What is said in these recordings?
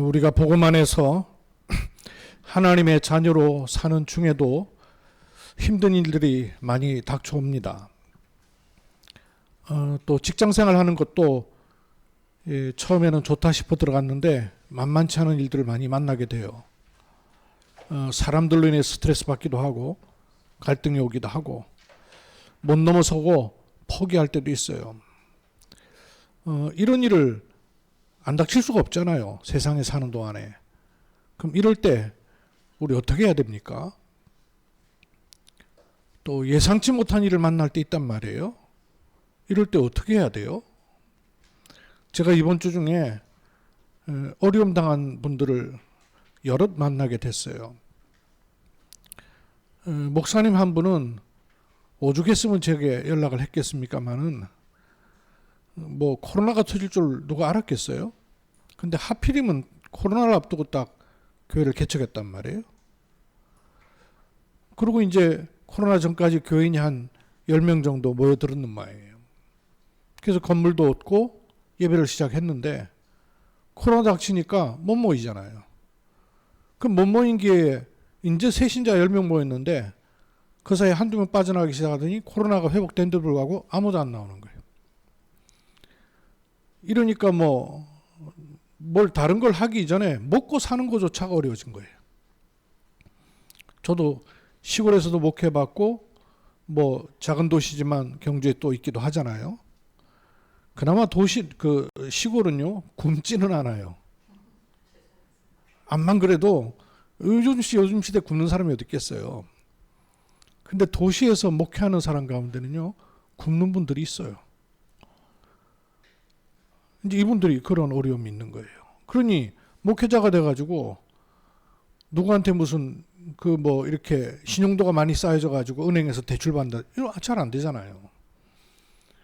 우리가 복음 안에서 하나님의 자녀로 사는 중에도 힘든 일들이 많이 닥쳐옵니다. 또 직장생활 하는 것도 처음에는 좋다 싶어 들어갔는데 만만치 않은 일들을 많이 만나게 돼요. 사람들로 인해 스트레스 받기도 하고 갈등이 오기도 하고 못 넘어서고 포기할 때도 있어요. 이런 일을 안 닥칠 수가 없잖아요. 세상에 사는 동안에. 그럼 이럴 때 우리 어떻게 해야 됩니까? 또 예상치 못한 일을 만날 때 있단 말이에요. 이럴 때 어떻게 해야 돼요? 제가 이번 주 중에 어려움 당한 분들을 여럿 만나게 됐어요. 목사님 한 분은 오죽했으면 제게 연락을 했겠습니까마는 뭐 코로나가 터질 줄 누가 알았겠어요? 근데 하필이면 코로나를 앞두고 딱 교회를 개척했단 말이에요. 그리고 이제 코로나 전까지 교인이 한 10명 정도 모여들었는 모양이에요. 그래서 건물도 얻고 예배를 시작했는데 코로나 닥치니까 못 모이잖아요. 그럼 못 모인 기회에 이제 새신자 10명 모였는데 그 사이에 한두 명 빠져나가기 시작하더니 코로나가 회복된 데 불구하고 아무도 안 나오는 거예요. 이러니까 뭘 다른 걸 하기 전에 먹고 사는 것조차가 어려워진 거예요. 저도 시골에서도 목회받고 작은 도시지만 경주에 또 있기도 하잖아요. 그나마 시골은요 굶지는 않아요. 암만 그래도 요즘 시대 굶는 사람이 어디 있겠어요. 근데 도시에서 목회하는 사람 가운데는요 굶는 분들이 있어요. 이제 이분들이 그런 어려움이 있는 거예요. 그러니 목회자가 돼가지고 누구한테 무슨 이렇게 신용도가 많이 쌓여져 가지고 은행에서 대출 받는다 이거 잘 안 되잖아요.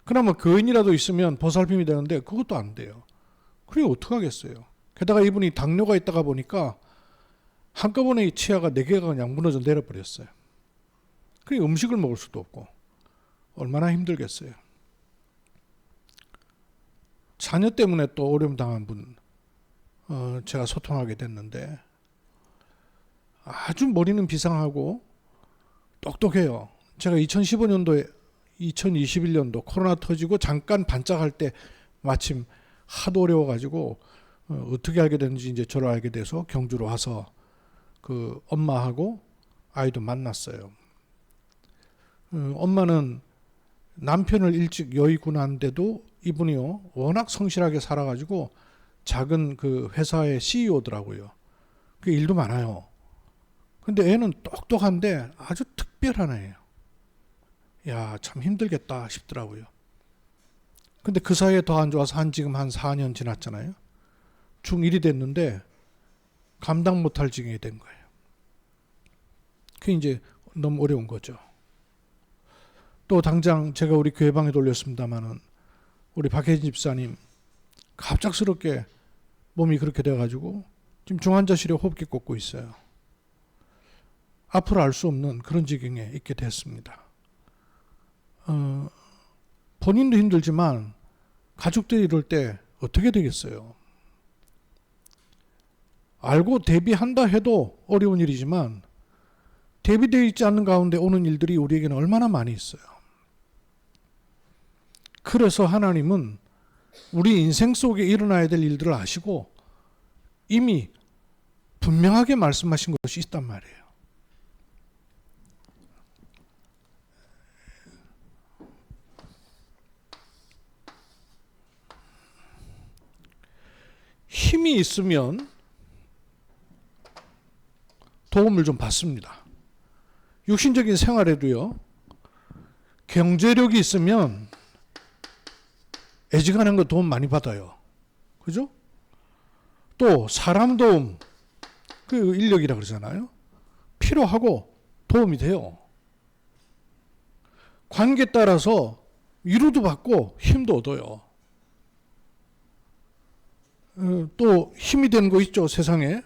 그나마 교인이라도 있으면 보살핌이 되는데 그것도 안 돼요. 그러니 어떡하겠어요. 게다가 이분이 당뇨가 있다가 보니까 한꺼번에 이 치아가 4개가 그냥 무너져 내려버렸어요. 그러니 음식을 먹을 수도 없고 얼마나 힘들겠어요. 자녀 때문에 또 어려움 당한 분 제가 소통하게 됐는데 아주 머리는 비상하고 똑똑해요. 제가 2015년도에 2021년도 코로나 터지고 잠깐 반짝할 때 마침 하도 어려워가지고 어떻게 알게 됐는지 이제 저를 알게 돼서 경주로 와서 그 엄마하고 아이도 만났어요. 엄마는 남편을 일찍 여의고 난데도 이분이요 워낙 성실하게 살아가지고 작은 그 회사의 CEO더라고요. 그 일도 많아요. 근데 애는 똑똑한데 아주 특별한 애예요. 야, 참 힘들겠다 싶더라고요. 근데 그 사이에 더 안 좋아서 지금 한 4년 지났잖아요. 중1이 됐는데 감당 못할 지경이 된 거예요. 그게 이제 너무 어려운 거죠. 또 당장 제가 우리 교회방에 돌렸습니다마는 우리 박혜진 집사님 갑작스럽게 몸이 그렇게 돼가지고 지금 중환자실에 호흡기 꽂고 있어요. 앞으로 알 수 없는 그런 지경에 있게 됐습니다. 본인도 힘들지만 가족들이 이럴 때 어떻게 되겠어요? 알고 대비한다 해도 어려운 일이지만 대비되어 있지 않는 가운데 오는 일들이 우리에게는 얼마나 많이 있어요. 그래서 하나님은 우리 인생 속에 일어나야 될 일들을 아시고 이미 분명하게 말씀하신 것이 있단 말이에요. 힘이 있으면 도움을 좀 받습니다. 육신적인 생활에도요. 경제력이 있으면 애지간한 거 도움 많이 받아요. 그죠? 또 사람 도움, 그 인력이라 그러잖아요. 필요하고 도움이 돼요. 관계에 따라서 위로도 받고 힘도 얻어요. 또 힘이 되는 거 있죠, 세상에.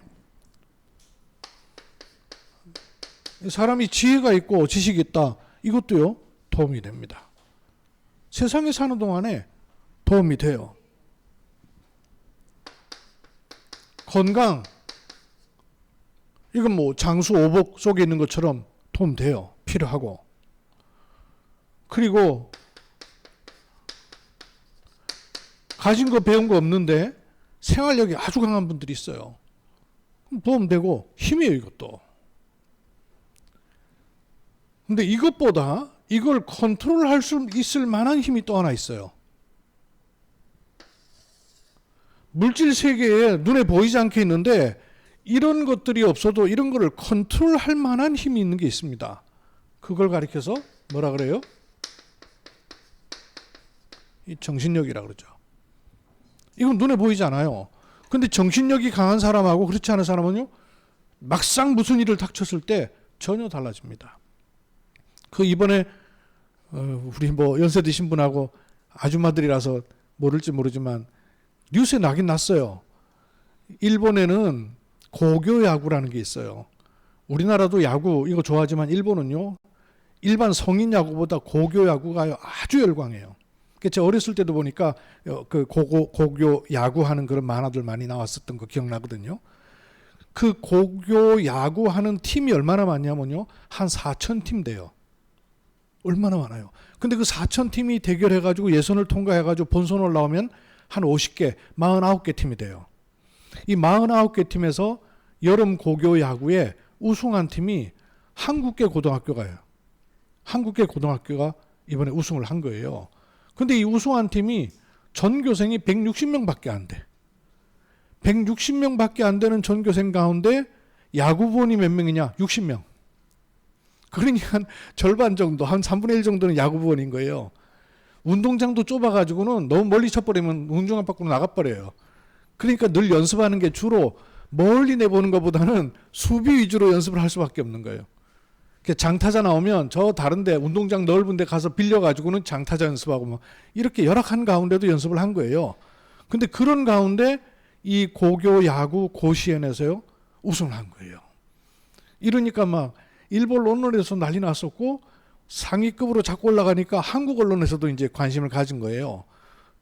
사람이 지혜가 있고 지식이 있다. 이것도요, 도움이 됩니다. 세상에 사는 동안에 도움이 돼요. 건강, 이건 뭐 장수 오복 속에 있는 것처럼 도움 돼요. 필요하고. 그리고 가진 거 배운 거 없는데 생활력이 아주 강한 분들이 있어요. 도움되고 힘이에요, 이것도. 근데 이것보다 이걸 컨트롤할 수 있을 만한 힘이 또 하나 있어요. 물질 세계에 눈에 보이지 않게 있는데 이런 것들이 없어도 이런 거를 컨트롤할 만한 힘이 있는 게 있습니다. 그걸 가리켜서 뭐라 그래요? 이 정신력이라 그러죠. 이건 눈에 보이지 않아요. 근데 정신력이 강한 사람하고 그렇지 않은 사람은요, 막상 무슨 일을 닥쳤을 때 전혀 달라집니다. 그 이번에 우리 뭐 연세 드신 분하고 아줌마들이라서 모를지 모르지만 뉴스에 나긴 났어요. 일본에는 고교 야구라는 게 있어요. 우리나라도 야구 이거 좋아하지만 일본은요, 일반 성인 야구보다 고교 야구가 아주 열광해요. 제가 어렸을 때도 보니까 그 고교 야구하는 그런 만화들 많이 나왔었던 거 기억나거든요. 그 고교 야구하는 팀이 얼마나 많냐면요, 한 4,000팀 돼요. 얼마나 많아요. 근데 그 4,000팀이 대결해가지고 예선을 통과해가지고 본선 올라오면 한 50개, 49개 팀이 돼요. 이 49개 팀에서 여름 고교 야구에 우승한 팀이 한국계 고등학교가요. 한국계 고등학교가 이번에 우승을 한 거예요. 근데 이 우승한 팀이 전교생이 160명밖에 안 돼. 160명밖에 안 되는 전교생 가운데 야구부원이 몇 명이냐? 60명. 그러니까 한 절반 정도, 한 3분의 1 정도는 야구부원인 거예요. 운동장도 좁아가지고는 너무 멀리 쳐버리면 운동장 밖으로 나가버려요. 그러니까 늘 연습하는 게 주로 멀리 내보는 것보다는 수비 위주로 연습을 할 수밖에 없는 거예요. 장타자 나오면 저 다른데 운동장 넓은 데 가서 빌려가지고는 장타자 연습하고 뭐 이렇게 열악한 가운데도 연습을 한 거예요. 근데 그런 가운데 이 고교 야구 고시연에서요, 우승을 한 거예요. 이러니까 막 일본 언론에서 난리 났었고 상위급으로 자꾸 올라가니까 한국 언론에서도 이제 관심을 가진 거예요.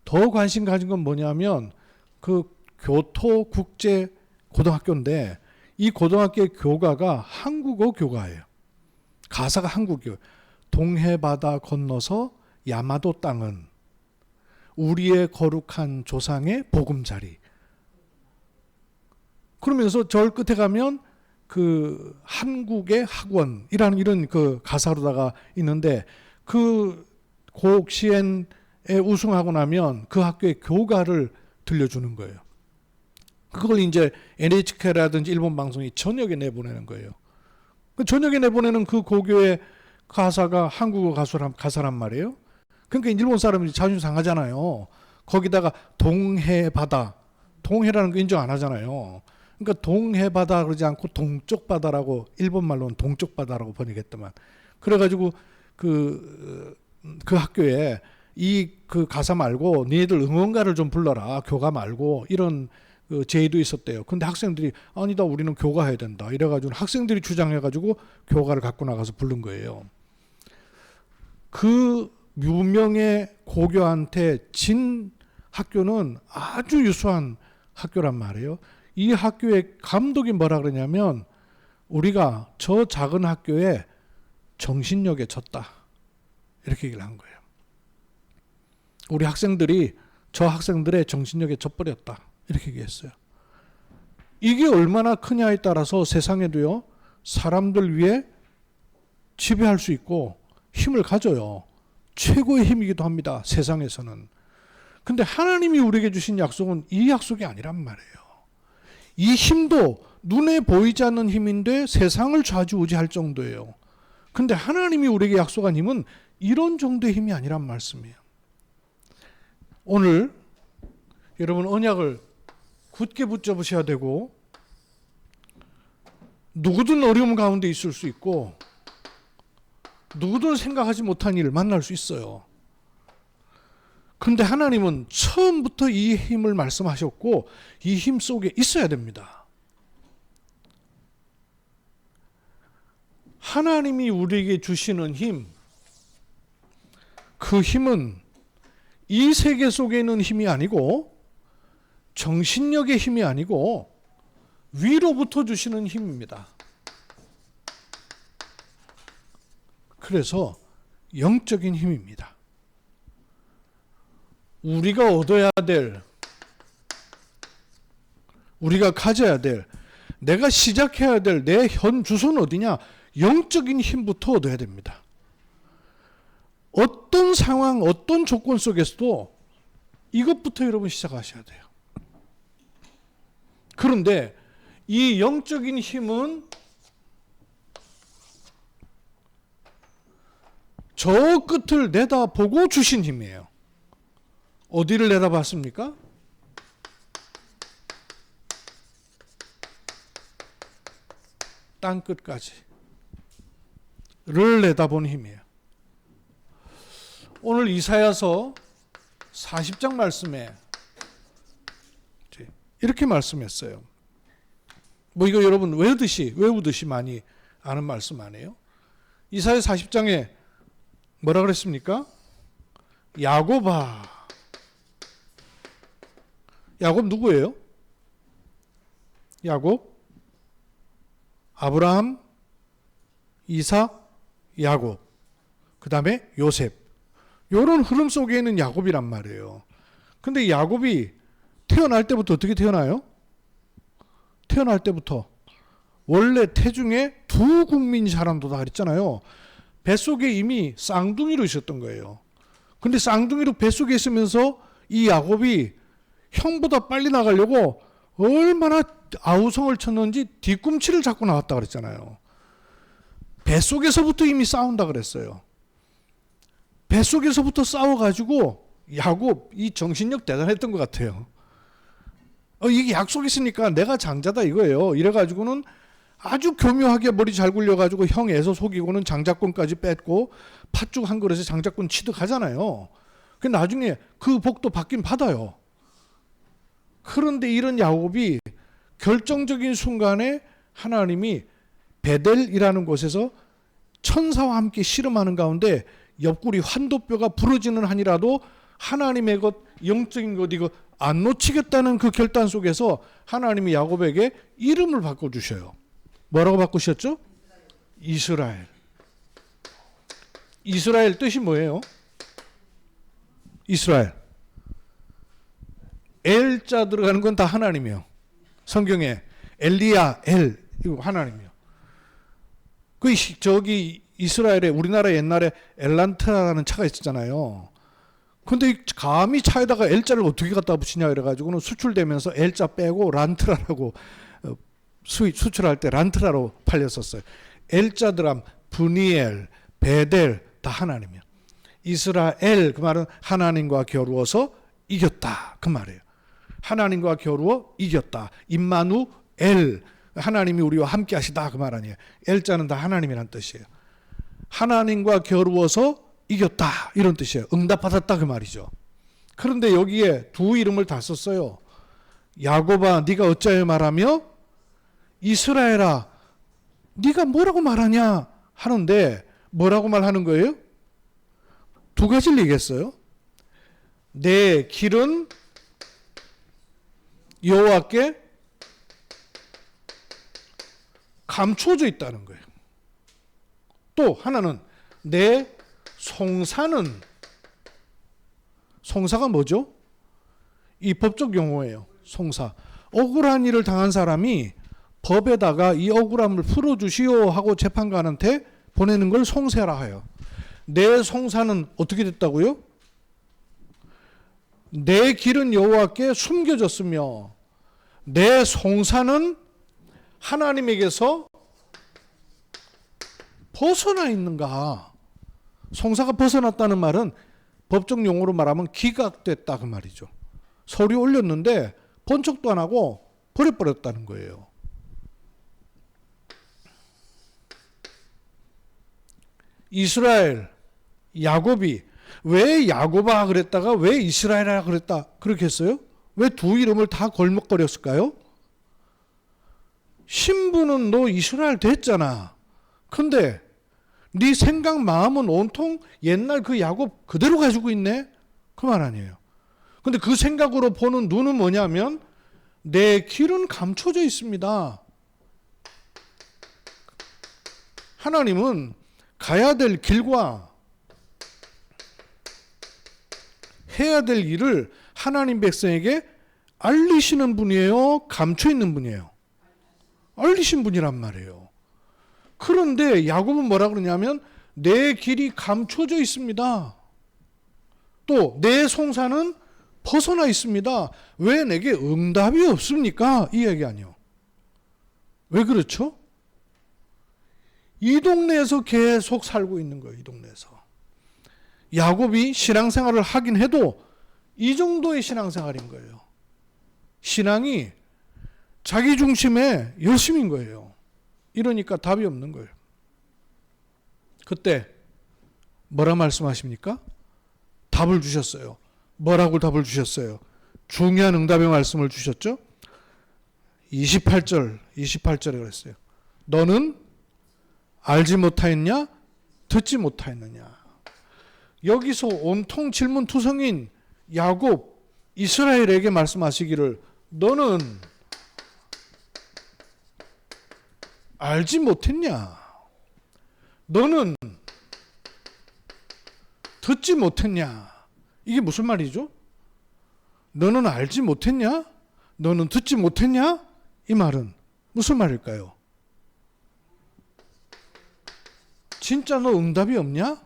더 관심 가진 건 뭐냐면 그 교토국제 고등학교인데 이 고등학교의 교가가 한국어 교가예요. 가사가 한국어예요. 동해바다 건너서 야마도 땅은 우리의 거룩한 조상의 보금자리. 그러면서 절 끝에 가면 그 한국의 학원이라는 이런 그 가사로다가 있는데 그 고시엔에 우승하고 나면 그 학교의 교가를 들려주는 거예요. 그걸 이제 NHK라든지 일본 방송이 저녁에 내보내는 거예요. 저녁에 내보내는 그 고교의 가사가 한국어 가사란 말이에요. 그러니까 일본 사람들이 자존심 상하잖아요. 거기다가 동해바다, 동해라는 거 인정 안 하잖아요. 그러니까 동해바다 그러지 않고 동쪽 바다라고, 일본 말로는 동쪽 바다라고 번역했더만. 그래가지고 그 학교에 이 그 가사 말고 너희들 응원가를 좀 불러라, 교가 말고, 이런 그 제의도 있었대요. 근데 학생들이 아니다, 우리는 교가 해야 된다 이래가지고 학생들이 주장해가지고 교가를 갖고 나가서 부른 거예요. 그 유명의 고교한테 진 학교는 아주 유수한 학교란 말이에요. 이 학교의 감독이 뭐라 그러냐면 우리가 저 작은 학교에 정신력에 졌다, 이렇게 얘기를 한 거예요. 우리 학생들이 저 학생들의 정신력에 져버렸다, 이렇게 얘기했어요. 이게 얼마나 크냐에 따라서 세상에도요, 사람들 위해 지배할 수 있고 힘을 가져요. 최고의 힘이기도 합니다, 세상에서는. 근데 하나님이 우리에게 주신 약속은 이 약속이 아니란 말이에요. 이 힘도 눈에 보이지 않는 힘인데 세상을 좌지우지할 정도예요. 근데 하나님이 우리에게 약속한 힘은 이런 정도의 힘이 아니란 말씀이에요. 오늘 여러분 언약을 굳게 붙잡으셔야 되고, 누구든 어려움 가운데 있을 수 있고 누구든 생각하지 못한 일을 만날 수 있어요. 근데 하나님은 처음부터 이 힘을 말씀하셨고 이 힘 속에 있어야 됩니다. 하나님이 우리에게 주시는 힘, 그 힘은 이 세계 속에 있는 힘이 아니고 정신력의 힘이 아니고 위로부터 주시는 힘입니다. 그래서 영적인 힘입니다. 우리가 얻어야 될, 우리가 가져야 될, 내가 시작해야 될 내 현 주소는 어디냐? 영적인 힘부터 얻어야 됩니다. 어떤 상황, 어떤 조건 속에서도 이것부터 여러분 시작하셔야 돼요. 그런데 이 영적인 힘은 저 끝을 내다보고 주신 힘이에요. 어디를 내다봤습니까? 땅 끝까지를 내다본 힘이에요. 오늘 이사야서 40장 말씀에 이렇게 말씀했어요. 뭐 이거 여러분 외우듯이 많이 아는 말씀 아니에요? 이사야 40장에 뭐라 그랬습니까? 야곱아. 야곱 누구예요? 야곱, 아브라함, 이삭, 야곱, 그 다음에 요셉. 이런 흐름 속에 있는 야곱이란 말이에요. 근데 야곱이 태어날 때부터 어떻게 태어나요? 태어날 때부터 원래 태중에 두 국민이 자란도다 그랬잖아요. 뱃속에 이미 쌍둥이로 있었던 거예요. 근데 쌍둥이로 뱃속에 있으면서 이 야곱이 형보다 빨리 나가려고 얼마나 아우성을 쳤는지 뒤꿈치를 잡고 나왔다 그랬잖아요. 뱃속에서부터 이미 싸운다 그랬어요. 뱃속에서부터 싸워가지고 야곱 이 정신력 대단했던 것 같아요. 이게 약속했으니까 내가 장자다 이거예요. 이래가지고는 아주 교묘하게 머리 잘 굴려가지고 형 애서 속이고는 장자권까지 뺏고 팥죽 한 그릇에 장자권 취득하잖아요. 그 나중에 그 복도 받긴 받아요. 그런데 이런 야곱이 결정적인 순간에 하나님이 베델이라는 곳에서 천사와 함께 씨름하는 가운데 옆구리 환도뼈가 부러지는 한이라도 하나님의 것, 영적인 것 이거 안 놓치겠다는 그 결단 속에서 하나님이 야곱에게 이름을 바꿔주셔요. 뭐라고 바꾸셨죠? 이스라엘. 이스라엘 뜻이 뭐예요? 이스라엘. 엘자 들어가는 건 다 하나님이에요. 성경에 엘리야, 엘 이거 하나님이에요. 그 저기 이스라엘에 우리나라 옛날에 엘란트라는 차가 있었잖아요. 근데 감히 차에다가 L자를 어떻게 갖다 붙이냐 이래가지고는 수출되면서 L자 빼고 란트라라고 수출할 때 란트라로 팔렸었어요. L자들함 브니엘, 베델 다 하나님이야. 이스라엘 그 말은 하나님과 겨루어서 이겼다 그 말이에요. 하나님과 겨루어 이겼다. 임마누엘 하나님이 우리와 함께 하시다 그 말 아니에요. L자는 다 하나님이란 뜻이에요. 하나님과 겨루어서 이겼다 이런 뜻이에요. 응답받았다 그 말이죠. 그런데 여기에 두 이름을 다 썼어요. 야곱아 네가 어찌하여 말하며 이스라엘아 네가 뭐라고 말하냐 하는데 뭐라고 말하는 거예요? 두 가지를 얘기했어요. 내 길은 여호와께 감추어져 있다는 거예요. 또 하나는 내 송사는, 송사가 뭐죠? 이 법적 용어예요. 송사. 억울한 일을 당한 사람이 법에다가 이 억울함을 풀어주시오 하고 재판관한테 보내는 걸 송사라 해요. 내 송사는 어떻게 됐다고요? 내 길은 여호와께 숨겨졌으며 내 송사는 하나님에게서 벗어나 있는가? 송사가 벗어났다는 말은 법적 용어로 말하면 기각됐다 그 말이죠. 서류 올렸는데 번쩍도 안 하고 버려버렸다는 거예요. 이스라엘, 야곱이 왜 야곱아 그랬다가 왜 이스라엘아 그랬다 그렇게 했어요? 왜 두 이름을 다 걸먹거렸을까요? 신부는 너 이스라엘 됐잖아. 근데 네 생각 마음은 온통 옛날 그 야곱 그대로 가지고 있네? 그 말 아니에요. 근데 그 생각으로 보는 눈은 뭐냐면 내 길은 감춰져 있습니다. 하나님은 가야 될 길과 해야 될 일을 하나님 백성에게 알리시는 분이에요? 감춰 있는 분이에요? 알리신 분이란 말이에요. 그런데 야곱은 뭐라 그러냐면 내 길이 감춰져 있습니다. 또 내 송사는 벗어나 있습니다. 왜 내게 응답이 없습니까? 이 얘기 아니요. 왜 그렇죠? 이 동네에서 계속 살고 있는 거예요. 이 동네에서. 야곱이 신앙생활을 하긴 해도 이 정도의 신앙생활인 거예요. 신앙이 자기 중심의 열심인 거예요. 이러니까 답이 없는 거예요. 그때 뭐라 말씀하십니까? 답을 주셨어요. 뭐라고 답을 주셨어요? 중요한 응답의 말씀을 주셨죠? 28절에 그랬어요. 너는 알지 못하였냐? 듣지 못하였느냐? 여기서 온통 질문투성인 야곱, 이스라엘에게 말씀하시기를 너는 알지 못했냐? 너는 듣지 못했냐? 이게 무슨 말이죠? 너는 알지 못했냐? 너는 듣지 못했냐? 이 말은 무슨 말일까요? 진짜 너 응답이 없냐?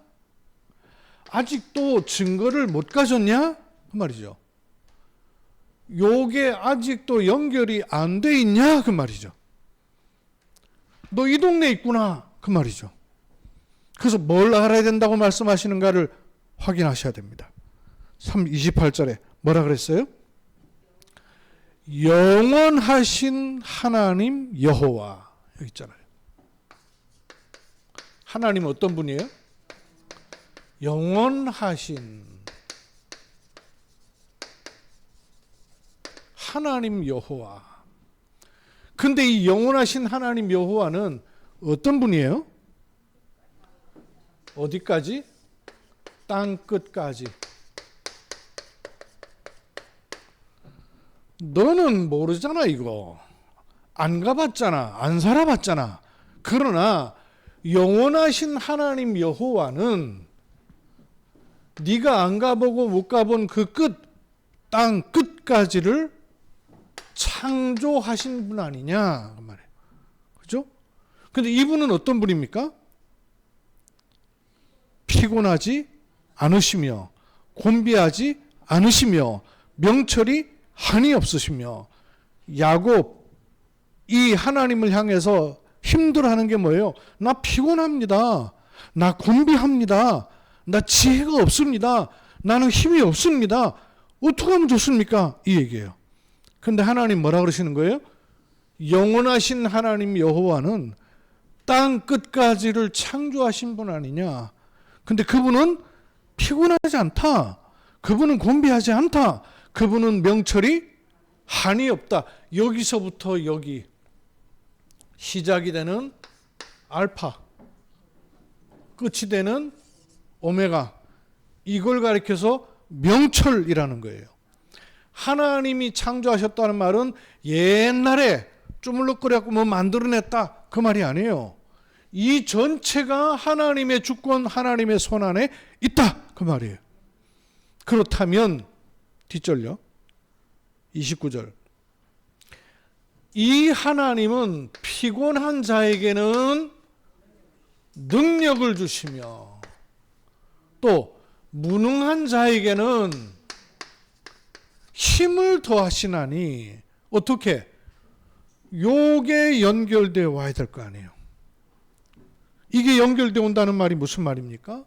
아직도 증거를 못 가졌냐? 그 말이죠. 요게 아직도 연결이 안 돼 있냐? 그 말이죠. 너 이 동네에 있구나. 그 말이죠. 그래서 뭘 알아야 된다고 말씀하시는가를 확인하셔야 됩니다. 28절에 뭐라 그랬어요? 영원하신 하나님 여호와. 여기 있잖아요. 하나님은 어떤 분이에요? 영원하신 하나님 여호와. 근데 이 영원하신 하나님 여호와는 어떤 분이에요? 어디까지? 땅 끝까지. 너는 모르잖아 이거. 안 가봤잖아. 안 살아봤잖아. 그러나 영원하신 하나님 여호와는 네가 안 가보고 못 가본 그 끝, 땅 끝까지를 창조하신 분 아니냐 그 말이에요. 그죠? 근데 이분은 어떤 분입니까? 피곤하지 않으시며 곤비하지 않으시며 명철이 한이 없으시며. 야곱 이 하나님을 향해서 힘들어하는 게 뭐예요? 나 피곤합니다. 나 곤비합니다. 나 지혜가 없습니다. 나는 힘이 없습니다. 어떻게 하면 좋습니까? 이 얘기예요. 근데 하나님 뭐라 그러시는 거예요? 영원하신 하나님 여호와는 땅 끝까지를 창조하신 분 아니냐. 근데 그분은 피곤하지 않다. 그분은 곤비하지 않다. 그분은 명철이 한이 없다. 여기서부터 여기 시작이 되는 알파, 끝이 되는 오메가, 이걸 가리켜서 명철이라는 거예요. 하나님이 창조하셨다는 말은 옛날에 쪼물럭거려갖고 뭐 만들어냈다 그 말이 아니에요. 이 전체가 하나님의 주권, 하나님의 손 안에 있다 그 말이에요. 그렇다면 뒷절요 29절, 이 하나님은 피곤한 자에게는 능력을 주시며 또 무능한 자에게는 힘을 더하시나니. 어떻게? 요게 연결되어 와야 될 거 아니에요. 이게 연결되어 온다는 말이 무슨 말입니까?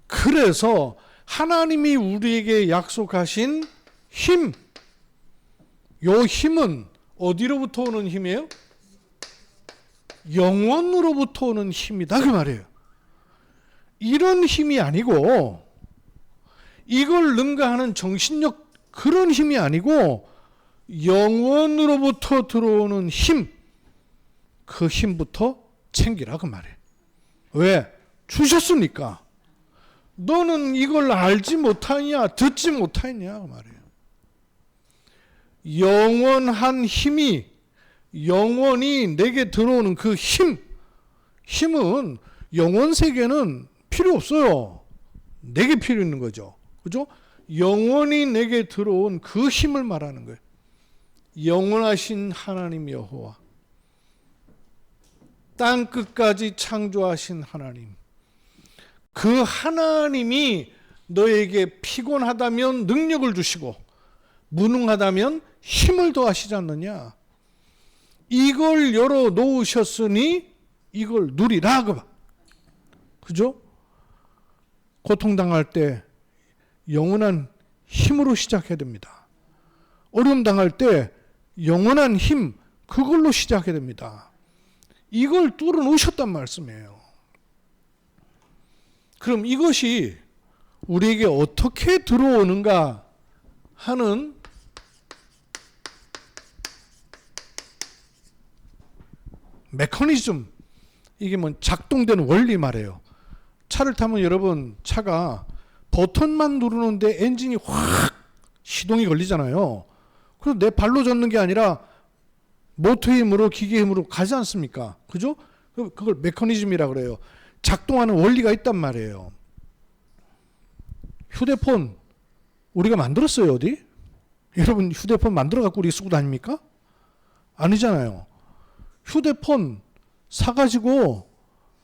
그래서 하나님이 우리에게 약속하신 힘, 요 힘은 어디로부터 오는 힘이에요? 영원으로부터 오는 힘이다 그 말이에요. 이런 힘이 아니고 이걸 능가하는 정신력 그런 힘이 아니고 영원으로부터 들어오는 힘, 그 힘부터 챙기라 그 말이에요. 왜? 주셨으니까. 너는 이걸 알지 못하냐, 듣지 못하냐 그 말이에요. 영원한 힘이, 영원히 내게 들어오는 그 힘은 영원 세계는 필요 없어요. 내게 필요 있는 거죠. 그죠? 영원히 내게 들어온 그 힘을 말하는 거예요. 영원하신 하나님 여호와, 땅 끝까지 창조하신 하나님, 그 하나님이 너에게 피곤하다면 능력을 주시고 무능하다면 힘을 더하시지 않느냐. 이걸 열어 놓으셨으니 이걸 누리라. 그죠? 고통당할 때 영원한 힘으로 시작해야 됩니다. 어려움 당할 때 영원한 힘, 그걸로 시작해야 됩니다. 이걸 뚫어 놓으셨단 말씀이에요. 그럼 이것이 우리에게 어떻게 들어오는가 하는 메커니즘, 이게 뭐 작동되는 원리 말이에요. 차를 타면 여러분, 차가 버튼만 누르는데 엔진이 확 시동이 걸리잖아요. 그래서 내 발로 젓는 게 아니라 모터의 힘으로, 기계 힘으로 가지 않습니까? 그죠? 그걸 메커니즘이라고 그래요. 작동하는 원리가 있단 말이에요. 휴대폰 우리가 만들었어요, 어디? 여러분 휴대폰 만들어 갖고 우리 쓰고 다닙니까? 아니잖아요. 휴대폰 사가지고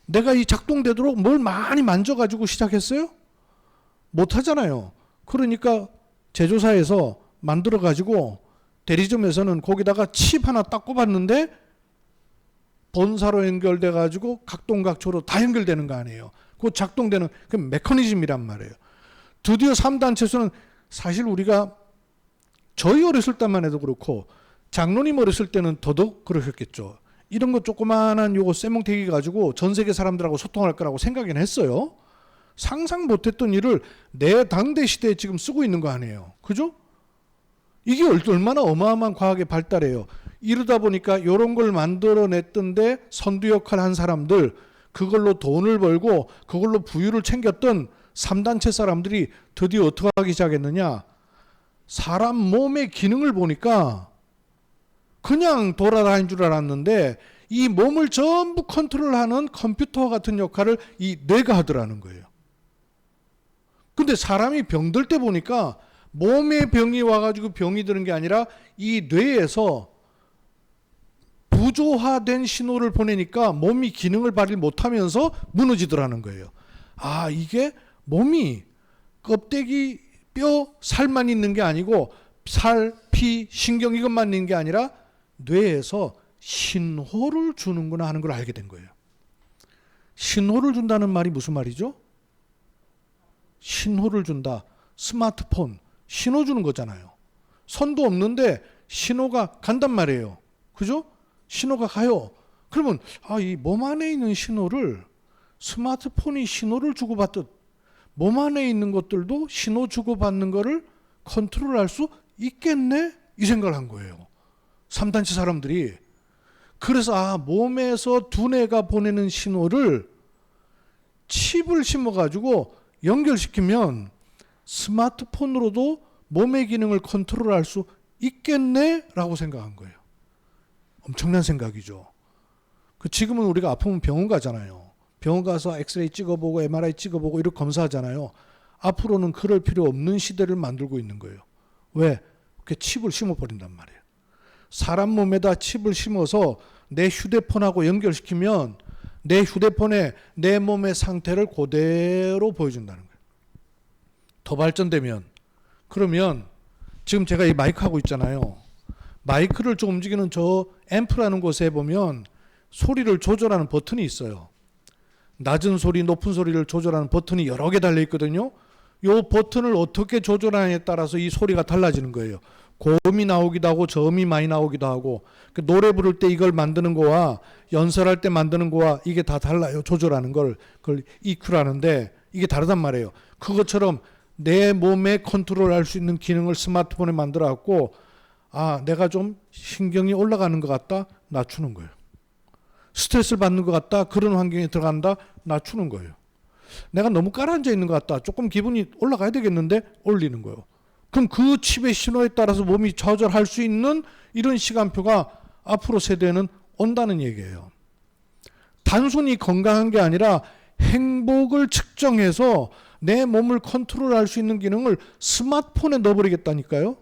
내가 이 작동되도록 뭘 많이 만져가지고 시작했어요? 못하잖아요. 그러니까 제조사에서 만들어가지고 대리점에서는 거기다가 칩 하나 딱 꼽았는데 본사로 연결돼가지고 각동각초로 다 연결되는 거 아니에요. 그 작동되는 그 메커니즘이란 말이에요. 드디어 3단체수는 사실 우리가 저희 어렸을 때만 해도 그렇고 장로님 어렸을 때는 더더욱 그러셨겠죠. 이런 거 조그만한 요거 쇠뭉태기 가지고 전 세계 사람들하고 소통할 거라고 생각은 했어요. 상상 못했던 일을 내 당대 시대에 지금 쓰고 있는 거 아니에요. 그죠? 이게 얼마나 어마어마한 과학의 발달이에요. 이러다 보니까 이런 걸 만들어냈던데 선두 역할 한 사람들, 그걸로 돈을 벌고 그걸로 부유를 챙겼던 3단체 사람들이 드디어 어떻게 하기 시작했느냐. 사람 몸의 기능을 보니까 그냥 돌아다니는 줄 알았는데 이 몸을 전부 컨트롤하는 컴퓨터 같은 역할을 이 뇌가 하더라는 거예요. 근데 사람이 병들 때 보니까 몸에 병이 와가지고 병이 드는 게 아니라 이 뇌에서 부조화된 신호를 보내니까 몸이 기능을 발휘 못하면서 무너지더라는 거예요. 아, 이게 몸이 껍데기, 뼈, 살만 있는 게 아니고 살, 피, 신경 이것만 있는 게 아니라 뇌에서 신호를 주는구나 하는 걸 알게 된 거예요. 신호를 준다는 말이 무슨 말이죠? 신호를 준다. 스마트폰, 신호 주는 거잖아요. 선도 없는데 신호가 간단 말이에요. 그죠? 신호가 가요. 그러면 이 몸 안에 있는 신호를 스마트폰이 신호를 주고받듯 몸 안에 있는 것들도 신호 주고받는 거를 컨트롤할 수 있겠네? 이 생각을 한 거예요. 3단체 사람들이. 그래서 몸에서 두뇌가 보내는 신호를 칩을 심어가지고 연결시키면 스마트폰으로도 몸의 기능을 컨트롤할 수 있겠네? 라고 생각한 거예요. 엄청난 생각이죠. 지금은 우리가 아프면 병원 가잖아요. 병원 가서 엑스레이 찍어보고 MRI 찍어보고 이렇게 검사하잖아요. 앞으로는 그럴 필요 없는 시대를 만들고 있는 거예요. 왜? 그렇게 칩을 심어버린단 말이에요. 사람 몸에다 칩을 심어서 내 휴대폰하고 연결시키면 내 휴대폰에 내 몸의 상태를 그대로 보여준다는 거예요. 더 발전되면, 그러면 지금 제가 이 마이크 하고 있잖아요. 마이크를 좀 움직이는 저 앰프라는 곳에 보면 소리를 조절하는 버튼이 있어요. 낮은 소리, 높은 소리를 조절하는 버튼이 여러 개 달려 있거든요. 이 버튼을 어떻게 조절하느냐에 따라서 이 소리가 달라지는 거예요. 고음이 나오기도 하고 저음이 많이 나오기도 하고, 노래 부를 때 이걸 만드는 거와 연설할 때 만드는 거와 이게 다 달라요. 조절하는 걸. 그걸 EQ라는데 이게 다르단 말이에요. 그것처럼 내 몸에 컨트롤할 수 있는 기능을 스마트폰에 만들어 갖고 내가 좀 신경이 올라가는 것 같다, 낮추는 거예요. 스트레스를 받는 것 같다, 그런 환경에 들어간다, 낮추는 거예요. 내가 너무 깔아앉아 있는 것 같다. 조금 기분이 올라가야 되겠는데 올리는 거예요. 그럼 그 칩의 신호에 따라서 몸이 조절할 수 있는 이런 시간표가 앞으로 세대는 온다는 얘기예요. 단순히 건강한 게 아니라 행복을 측정해서 내 몸을 컨트롤할 수 있는 기능을 스마트폰에 넣어버리겠다니까요.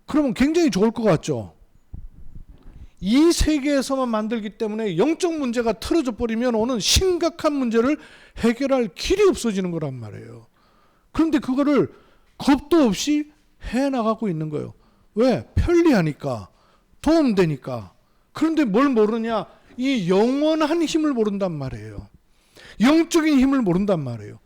그러면 굉장히 좋을 것 같죠. 이 세계에서만 만들기 때문에 영적 문제가 틀어져 버리면 오는 심각한 문제를 해결할 길이 없어지는 거란 말이에요. 그런데 그거를 겁도 없이 해나가고 있는 거예요. 왜? 편리하니까, 도움되니까. 그런데 뭘 모르냐? 이 영원한 힘을 모른단 말이에요. 영적인 힘을 모른단 말이에요.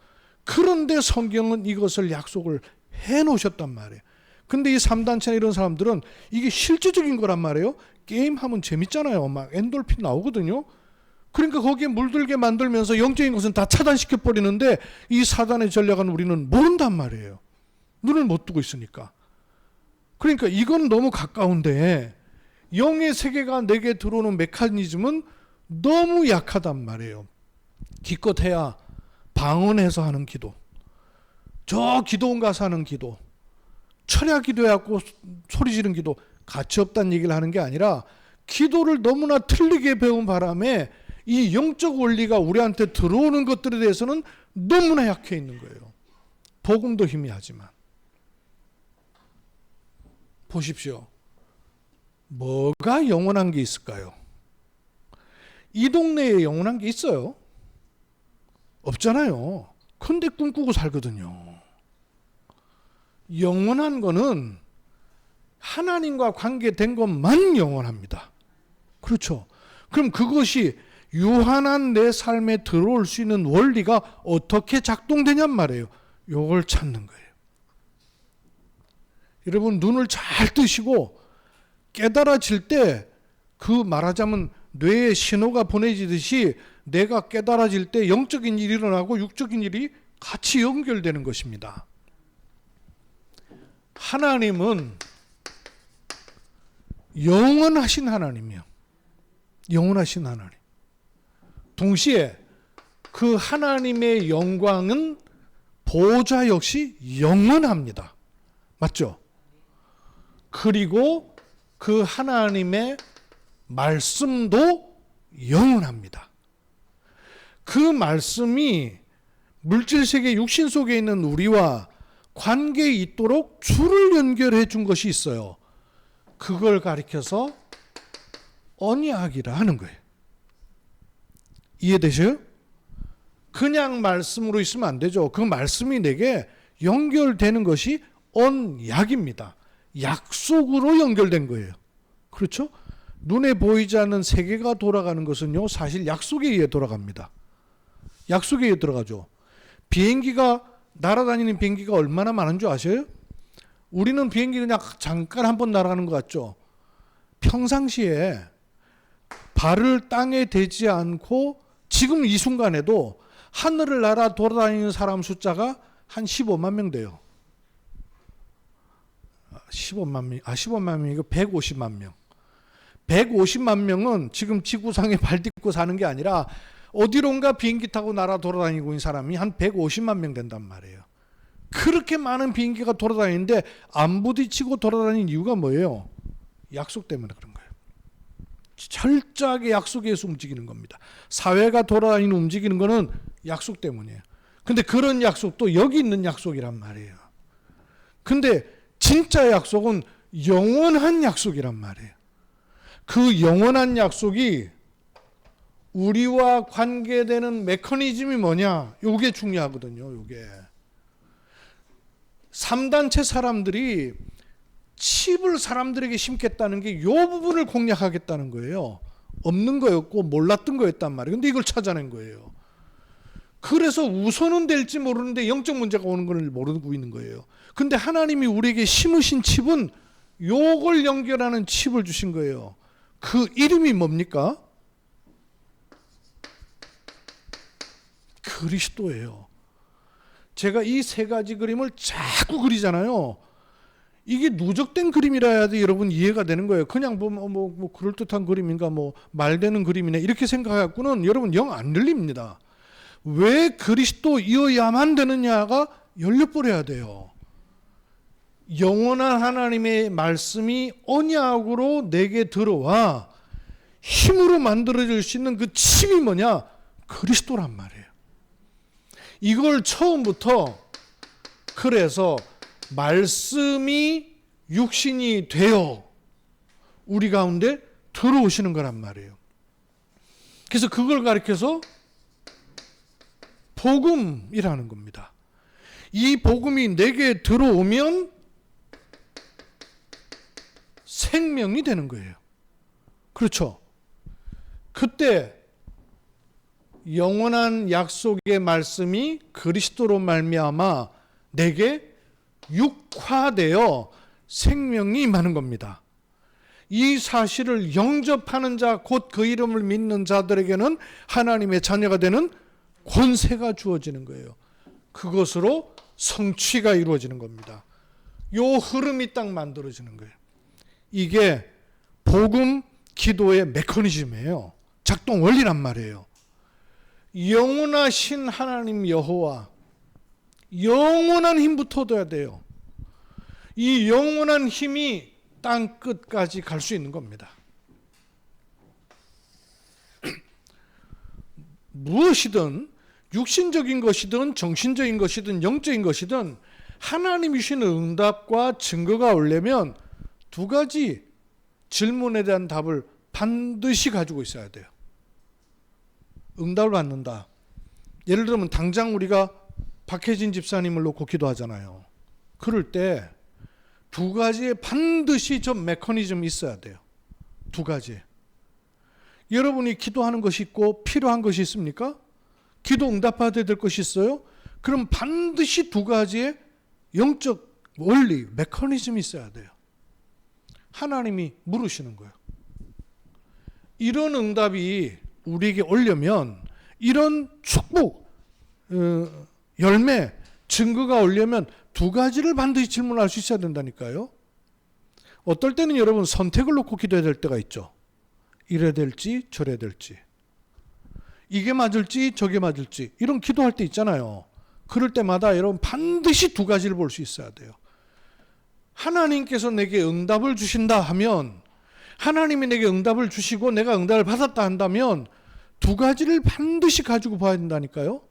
그런데 성경은 이것을 약속을 해놓으셨단 말이에요. 근데 이 3단체나 이런 사람들은 이게 실제적인 거란 말이에요. 게임하면 재밌잖아요. 막 엔돌핀 나오거든요. 그러니까 거기에 물들게 만들면서 영적인 것은 다 차단시켜 버리는데 이 사단의 전략은 우리는 모른단 말이에요. 눈을 못 뜨고 있으니까. 그러니까 이건 너무 가까운데 영의 세계가 내게 들어오는 메커니즘은 너무 약하단 말이에요. 기껏해야 방언해서 하는 기도, 저 기도원 가서 하는 기도, 철야 기도해갖고 소리 지른 기도, 가치 없다는 얘기를 하는 게 아니라 기도를 너무나 틀리게 배운 바람에 이 영적 원리가 우리한테 들어오는 것들에 대해서는 너무나 약해 있는 거예요. 복음도 희미하지만. 보십시오. 뭐가 영원한 게 있을까요? 이 동네에 영원한 게 있어요? 없잖아요. 근데 꿈꾸고 살거든요. 영원한 거는 하나님과 관계된 것만 영원합니다. 그렇죠. 그럼 그것이 유한한 내 삶에 들어올 수 있는 원리가 어떻게 작동되냔 말이에요. 요걸 찾는 거예요. 여러분 눈을 잘 뜨시고 깨달아질 때 그 말하자면 뇌에 신호가 보내지듯이 내가 깨달아질 때 영적인 일이 일어나고 육적인 일이 같이 연결되는 것입니다. 하나님은 영원하신 하나님이요. 영원하신 하나님. 동시에 그 하나님의 영광은 보좌 역시 영원합니다. 맞죠? 그리고 그 하나님의 말씀도 영원합니다. 그 말씀이 물질세계 육신 속에 있는 우리와 관계에 있도록 줄을 연결해 준 것이 있어요. 그걸 가리켜서 언약이라 하는 거예요. 이해되셔요? 그냥 말씀으로 있으면 안 되죠. 그 말씀이 내게 연결되는 것이 언약입니다. 약속으로 연결된 거예요. 그렇죠? 눈에 보이지 않는 세계가 돌아가는 것은요, 사실 약속에 의해 돌아갑니다. 약속에 의해 들어가죠. 비행기가, 날아다니는 비행기가 얼마나 많은 줄 아세요? 우리는 비행기 그냥 잠깐 한번 날아가는 것 같죠? 평상시에 발을 땅에 대지 않고 지금 이 순간에도 하늘을 날아 돌아다니는 사람 숫자가 한 15만 명 돼요. 15만 명, 15만 명이고 150만 명. 150만 명은 지금 지구상에 발 딛고 사는 게 아니라 어디론가 비행기 타고 날아 돌아다니고 있는 사람이 한 150만 명 된단 말이에요. 그렇게 많은 비행기가 돌아다니는데 안 부딪히고 돌아다니는 이유가 뭐예요? 약속 때문에 그런 거예요. 철저하게 약속에 의해서 움직이는 겁니다. 사회가 돌아다니는 움직이는 거는 약속 때문이에요. 근데 그런 약속도 여기 있는 약속이란 말이에요. 근데 진짜 약속은 영원한 약속이란 말이에요. 그 영원한 약속이 우리와 관계되는 메커니즘이 뭐냐? 요게 중요하거든요. 요게. 3단체 사람들이 칩을 사람들에게 심겠다는 게 요 부분을 공략하겠다는 거예요. 없는 거였고 몰랐던 거였단 말이에요. 근데 이걸 찾아낸 거예요. 그래서 우선은 될지 모르는데 영적 문제가 오는 걸 모르고 있는 거예요. 근데 하나님이 우리에게 심으신 칩은 요걸 연결하는 칩을 주신 거예요. 그 이름이 뭡니까? 그리스도예요. 제가 이 세 가지 그림을 자꾸 그리잖아요. 이게 누적된 그림이라 해야지 여러분 이해가 되는 거예요. 그냥 뭐 그럴듯한 그림인가 뭐 말되는 그림이네 이렇게 생각해갖고는 여러분 영 안 열립니다. 왜 그리스도이어야만 되느냐가 열려버려야 돼요. 영원한 하나님의 말씀이 언약으로 내게 들어와 힘으로 만들어질 수 있는 그 칩이 뭐냐? 그리스도란 말이에요. 이걸 처음부터 그래서 말씀이 육신이 되어 우리 가운데 들어오시는 거란 말이에요. 그래서 그걸 가리켜서 복음이라는 겁니다. 이 복음이 내게 들어오면 생명이 되는 거예요. 그렇죠? 그때 영원한 약속의 말씀이 그리스도로 말미암아 내게 육화되어 생명이 임하는 겁니다. 이 사실을 영접하는 자, 곧 그 이름을 믿는 자들에게는 하나님의 자녀가 되는 권세가 주어지는 거예요. 그것으로 성취가 이루어지는 겁니다. 요 흐름이 딱 만들어지는 거예요. 이게 복음 기도의 메커니즘이에요. 작동 원리란 말이에요. 영원하신 하나님 여호와, 영원한 힘부터 얻어야 돼요. 이 영원한 힘이 땅 끝까지 갈 수 있는 겁니다. 무엇이든 육신적인 것이든 정신적인 것이든 영적인 것이든 하나님이 주시는 응답과 증거가 오려면 두 가지 질문에 대한 답을 반드시 가지고 있어야 돼요. 응답을 받는다. 예를 들면 당장 우리가 박혜진 집사님을 놓고 기도하잖아요. 그럴 때 두 가지에 반드시 좀 메커니즘이 있어야 돼요. 두 가지. 여러분이 기도하는 것이 있고 필요한 것이 있습니까? 기도 응답받아야 될 것이 있어요? 그럼 반드시 두 가지의 영적 원리, 메커니즘이 있어야 돼요. 하나님이 물으시는 거예요. 이런 응답이 우리에게 오려면, 이런 축복, 열매, 증거가 오려면 두 가지를 반드시 질문할 수 있어야 된다니까요. 어떨 때는 여러분 선택을 놓고 기도해야 될 때가 있죠. 이래야 될지 저래야 될지, 이게 맞을지 저게 맞을지, 이런 기도할 때 있잖아요. 그럴 때마다 여러분 반드시 두 가지를 볼 수 있어야 돼요. 하나님께서 내게 응답을 주신다 하면, 하나님이 내게 응답을 주시고 내가 응답을 받았다 한다면 두 가지를 반드시 가지고 봐야 된다니까요.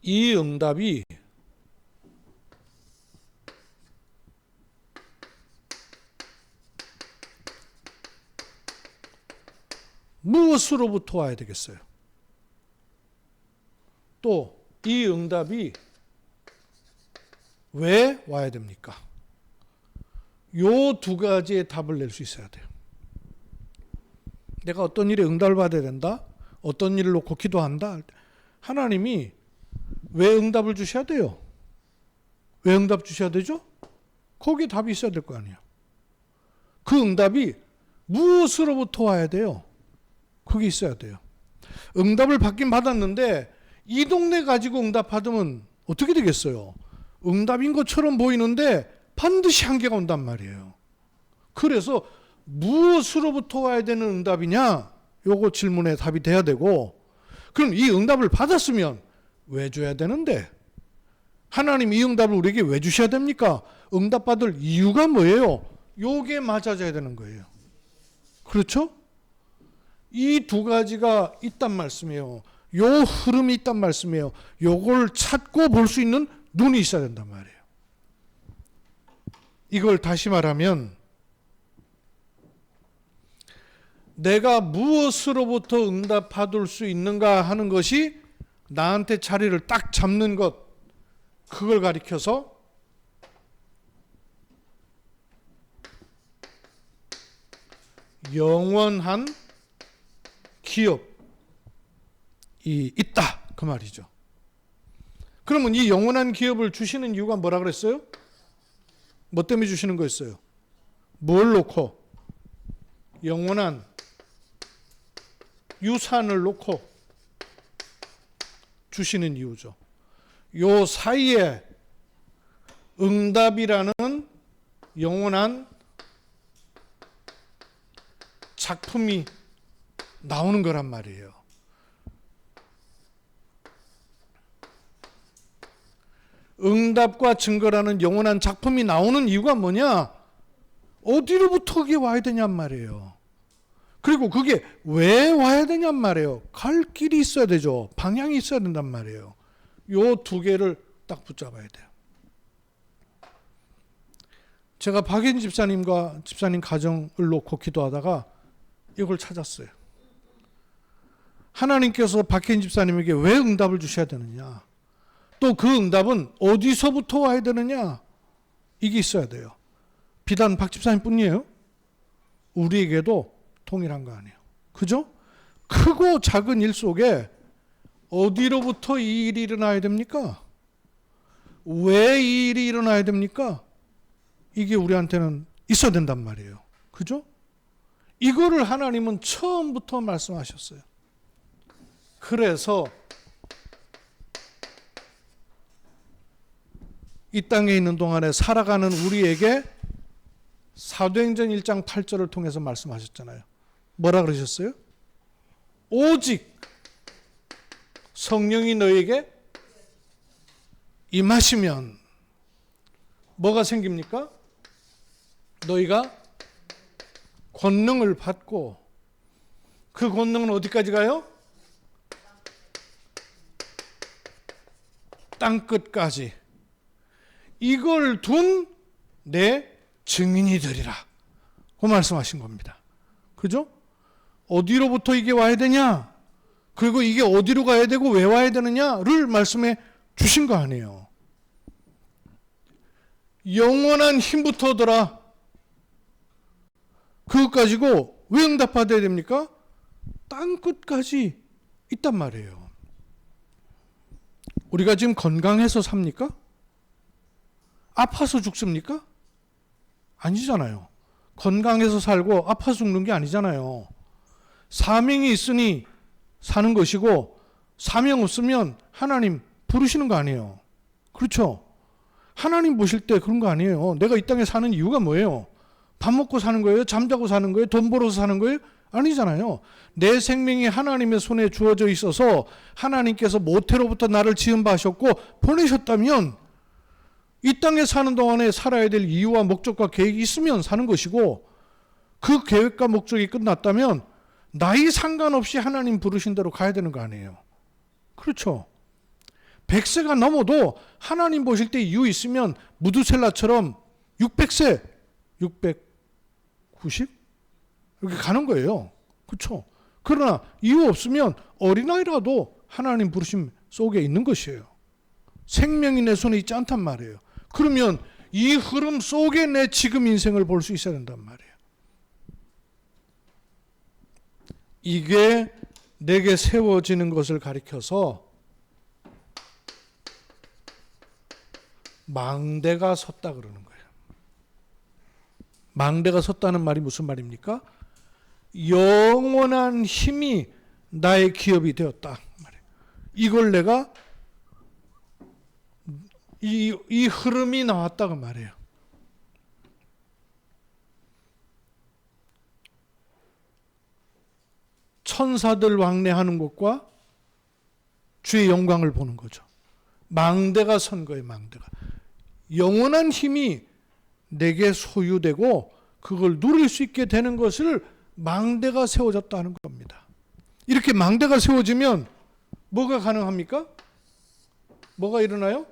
이 응답이 무엇으로부터 와야 되겠어요? 또 이 응답이 왜 와야 됩니까? 요 두 가지의 답을 낼 수 있어야 돼요. 내가 어떤 일에 응답을 받아야 된다, 어떤 일을 놓고 기도한다, 하나님이 왜 응답을 주셔야 돼요? 왜 응답 주셔야 되죠? 거기에 답이 있어야 될 거 아니에요. 그 응답이 무엇으로부터 와야 돼요? 그게 있어야 돼요. 응답을 받긴 받았는데 이 동네 가지고 응답 받으면 어떻게 되겠어요? 응답인 것처럼 보이는데 반드시 한계가 온단 말이에요. 그래서 무엇으로부터 와야 되는 응답이냐? 요거 질문에 답이 돼야 되고, 그럼 이 응답을 받았으면 왜 줘야 되는데? 하나님 이 응답을 우리에게 왜 주셔야 됩니까? 응답받을 이유가 뭐예요? 요게 맞아져야 되는 거예요. 그렇죠? 이 두 가지가 있단 말씀이에요. 요 흐름이 있단 말씀이에요. 요걸 찾고 볼 수 있는 눈이 있어야 된단 말이에요. 이걸 다시 말하면 내가 무엇으로부터 응답받을 수 있는가 하는 것이 나한테 자리를 딱 잡는 것, 그걸 가리켜서 영원한 기업이 있다, 그 말이죠. 그러면 이 영원한 기업을 주시는 이유가 뭐라 그랬어요? 뭐 때문에 주시는 거였어요? 뭘 놓고? 영원한 유산을 놓고 주시는 이유죠. 요 사이에 응답이라는 영원한 작품이 나오는 거란 말이에요. 응답과 증거라는 영원한 작품이 나오는 이유가 뭐냐? 어디로부터 그게 와야 되냔 말이에요. 그리고 그게 왜 와야 되냔 말이에요. 갈 길이 있어야 되죠. 방향이 있어야 된단 말이에요. 요 두 개를 딱 붙잡아야 돼요. 제가 박인 집사님과 집사님 가정을 놓고 기도하다가 이걸 찾았어요. 하나님께서 박인 집사님에게 왜 응답을 주셔야 되느냐? 또 그 응답은 어디서부터 와야 되느냐? 이게 있어야 돼요. 비단 박 집사님뿐이에요. 우리에게도 동일한 거 아니에요. 그죠? 크고 작은 일 속에 어디로부터 이 일이 일어나야 됩니까? 왜 이 일이 일어나야 됩니까? 이게 우리한테는 있어야 된단 말이에요. 그죠? 이거를 하나님은 처음부터 말씀하셨어요. 그래서 이 땅에 있는 동안에 살아가는 우리에게 사도행전 1장 8절을 통해서 말씀하셨잖아요. 뭐라 그러셨어요? 오직 성령이 너에게 임하시면 뭐가 생깁니까? 너희가 권능을 받고, 그 권능은 어디까지 가요? 땅끝까지. 이걸 둔 내 증인이 되리라. 그 말씀하신 겁니다. 그죠? 어디로부터 이게 와야 되냐? 그리고 이게 어디로 가야 되고 왜 와야 되느냐를 말씀해 주신 거 아니에요. 영원한 힘부터더라. 그것 가지고 왜 응답받아야 됩니까? 땅끝까지 있단 말이에요. 우리가 지금 건강해서 삽니까? 아파서 죽습니까? 아니잖아요. 건강해서 살고 아파서 죽는 게 아니잖아요. 사명이 있으니 사는 것이고, 사명 없으면 하나님 부르시는 거 아니에요. 그렇죠? 하나님 보실 때 그런 거 아니에요. 내가 이 땅에 사는 이유가 뭐예요? 밥 먹고 사는 거예요? 잠자고 사는 거예요? 돈 벌어서 사는 거예요? 아니잖아요. 내 생명이 하나님의 손에 주어져 있어서 하나님께서 모태로부터 나를 지음하셨고 보내셨다면 이 땅에 사는 동안에 살아야 될 이유와 목적과 계획이 있으면 사는 것이고, 그 계획과 목적이 끝났다면 나이 상관없이 하나님 부르신 대로 가야 되는 거 아니에요. 그렇죠? 100세가 넘어도 하나님 보실 때 이유 있으면 무두셀라처럼 600세, 690? 이렇게 가는 거예요. 그렇죠? 그러나 이유 없으면 어린아이라도 하나님 부르심 속에 있는 것이에요. 생명이 내 손에 있지 않단 말이에요. 그러면 이 흐름 속에 내 지금 인생을 볼 수 있어야 된단 말이에요. 이게 내게 세워지는 것을 가리켜서 망대가 섰다 그러는 거예요. 망대가 섰다는 말이 무슨 말입니까? 영원한 힘이 나의 기업이 되었다 말이에요. 이걸 내가 이 흐름이 나왔다고 말해요. 천사들 왕래하는 것과 주의 영광을 보는 거죠. 망대가 선 거예요. 망대가. 영원한 힘이 내게 소유되고 그걸 누릴 수 있게 되는 것을 망대가 세워졌다는 겁니다. 이렇게 망대가 세워지면 뭐가 가능합니까? 뭐가 일어나요?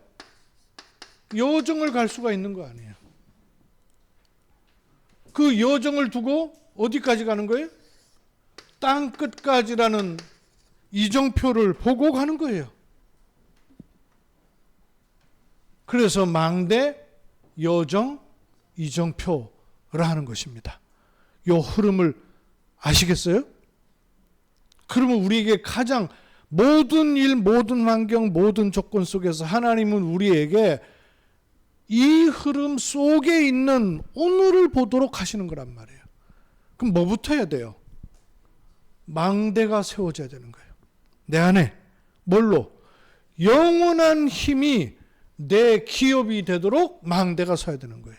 여정을 갈 수가 있는 거 아니에요. 그 여정을 두고 어디까지 가는 거예요? 땅 끝까지라는 이정표를 보고 가는 거예요. 그래서 망대, 여정, 이정표를 하는 것입니다. 이 흐름을 아시겠어요? 그러면 우리에게 가장 모든 일, 모든 환경, 모든 조건 속에서 하나님은 우리에게 이 흐름 속에 있는 오늘을 보도록 하시는 거란 말이에요. 그럼 뭐부터 해야 돼요? 망대가 세워져야 되는 거예요. 내 안에 뭘로? 영원한 힘이 내 기업이 되도록 망대가 서야 되는 거예요.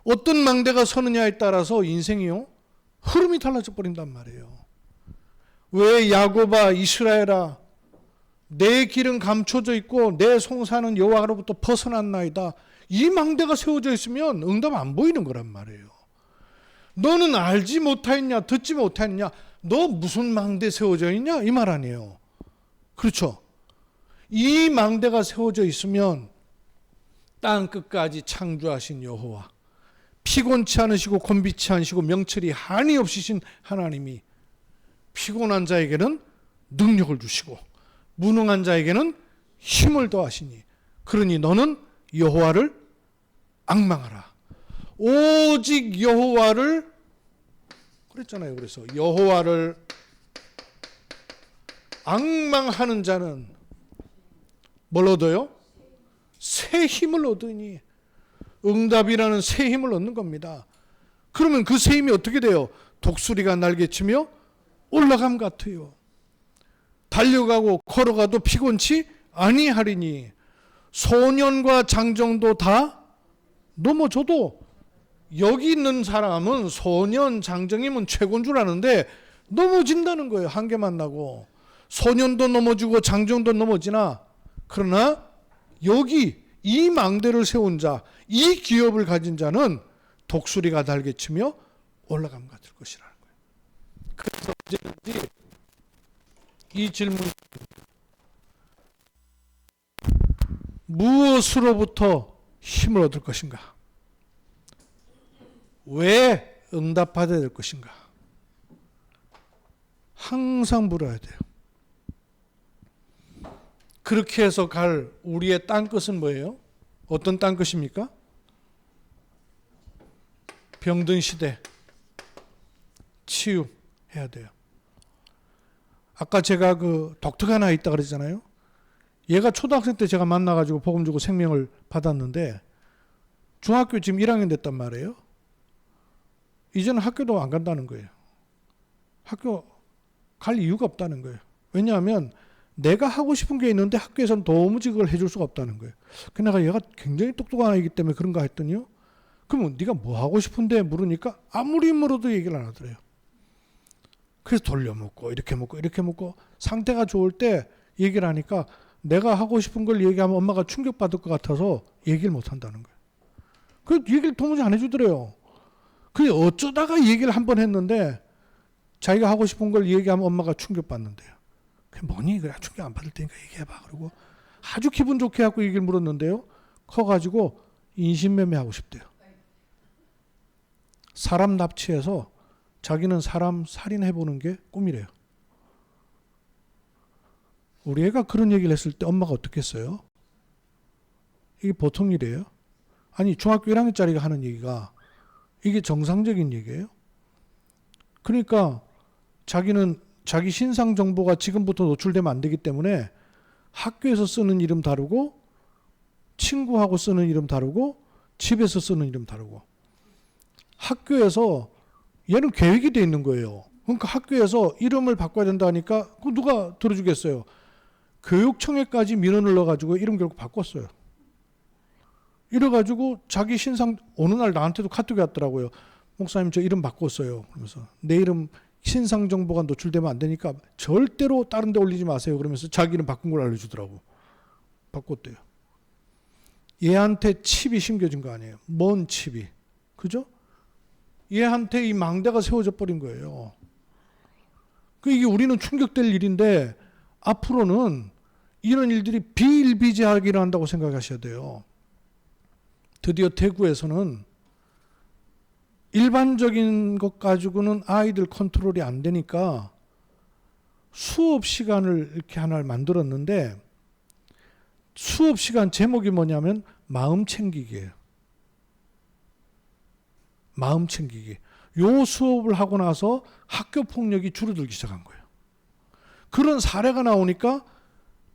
어떤 망대가 서느냐에 따라서 인생이요, 흐름이 달라져 버린단 말이에요. 왜 야곱아, 이스라엘아, 내 길은 감춰져 있고 내 송사는 여호와로부터 벗어났나이다. 이 망대가 세워져 있으면 응답 안 보이는 거란 말이에요. 너는 알지 못하였냐, 듣지 못하였냐, 너 무슨 망대 세워져 있냐, 이 말 아니에요. 그렇죠? 이 망대가 세워져 있으면 땅 끝까지 창조하신 여호와, 피곤치 않으시고 곤비치 않으시고 명철이 한이 없으신 하나님이 피곤한 자에게는 능력을 주시고 무능한 자에게는 힘을 더하시니, 그러니 너는 여호와를 앙망하라. 오직 여호와를, 그랬잖아요. 그래서 여호와를 앙망하는 자는 뭘 얻어요? 새 힘을 얻으니. 응답이라는 새 힘을 얻는 겁니다. 그러면 그 새 힘이 어떻게 돼요? 독수리가 날개치며 올라감 같아요. 달려가고 걸어가도 피곤치 아니하리니. 소년과 장정도 다 넘어져도, 여기 있는 사람은 소년 장정이면 최고인 줄 아는데 넘어진다는 거예요. 한계 만나고. 소년도 넘어지고 장정도 넘어지나, 그러나 여기 이 망대를 세운 자, 이 기업을 가진 자는 독수리가 날개치며 올라감 같을 것이라는 거예요. 그래서 언제든지 이 질문, 무엇으로부터 힘을 얻을 것인가? 왜 응답받아야 될 것인가? 항상 물어야 돼요. 그렇게 해서 갈 우리의 땅끝은 뭐예요? 어떤 땅끝입니까? 병든 시대, 치유해야 돼요. 아까 제가 그 독특한 하나 있다 그랬잖아요. 얘가 초등학생 때 제가 만나가지고 복음 주고 생명을 받았는데 중학교 지금 1학년 됐단 말이에요. 이제는 학교도 안 간다는 거예요. 학교 갈 이유가 없다는 거예요. 왜냐하면 내가 하고 싶은 게 있는데 학교에서는 도무지 그걸 해줄 수가 없다는 거예요. 그러니까 얘가 굉장히 똑똑한 아이기 때문에 그런가 했더니요. 그러면 네가 뭐 하고 싶은데 물으니까 아무리 물어도 얘기를 안 하더래요. 그래서 돌려먹고 이렇게 먹고 이렇게 먹고, 상태가 좋을 때 얘기를 하니까 내가 하고 싶은 걸 얘기하면 엄마가 충격받을 것 같아서 얘기를 못 한다는 거예요. 그 얘기를 도무지 안 해주더래요. 그래 어쩌다가 얘기를 한 번 했는데 자기가 하고 싶은 걸 얘기하면 엄마가 충격받는데요. 그게 뭐니? 그래 충격 안 받을 테니까 얘기해봐. 그리고 아주 기분 좋게 하고 얘기를 물었는데요. 커가지고 인신매매하고 싶대요. 사람 납치해서 자기는 사람 살인해보는 게 꿈이래요. 우리 애가 그런 얘기를 했을 때 엄마가 어떻게 했어요? 이게 보통 일이에요? 아니 중학교 1학년짜리가 하는 얘기가 이게 정상적인 얘기예요? 그러니까 자기는 자기 신상 정보가 지금부터 노출되면 안 되기 때문에 학교에서 쓰는 이름 다르고 친구하고 쓰는 이름 다르고 집에서 쓰는 이름 다르고, 학교에서 얘는 계획이 돼 있는 거예요. 그러니까 학교에서 이름을 바꿔야 된다 하니까 그 누가 들어주겠어요? 교육청에까지 민원을 넣어가지고 이름 결국 바꿨어요. 이래가지고 자기 신상, 어느 날 나한테도 카톡이 왔더라고요. 목사님 저 이름 바꿨어요. 그러면서 내 이름 신상 정보가 노출되면 안 되니까 절대로 다른 데 올리지 마세요. 그러면서 자기 이름 바꾼 걸 알려주더라고. 바꿨대요. 얘한테 칩이 심겨진 거 아니에요. 뭔 칩이. 그죠? 얘한테 이 망대가 세워져 버린 거예요. 이게 우리는 충격될 일인데 앞으로는 이런 일들이 비일비재하게 일어난다고 생각하셔야 돼요. 드디어 대구에서는 일반적인 것 가지고는 아이들 컨트롤이 안 되니까 수업 시간을 이렇게 하나를 만들었는데, 수업 시간 제목이 뭐냐면 마음 챙기기예요. 마음 챙기기. 요 수업을 하고 나서 학교 폭력이 줄어들기 시작한 거예요. 그런 사례가 나오니까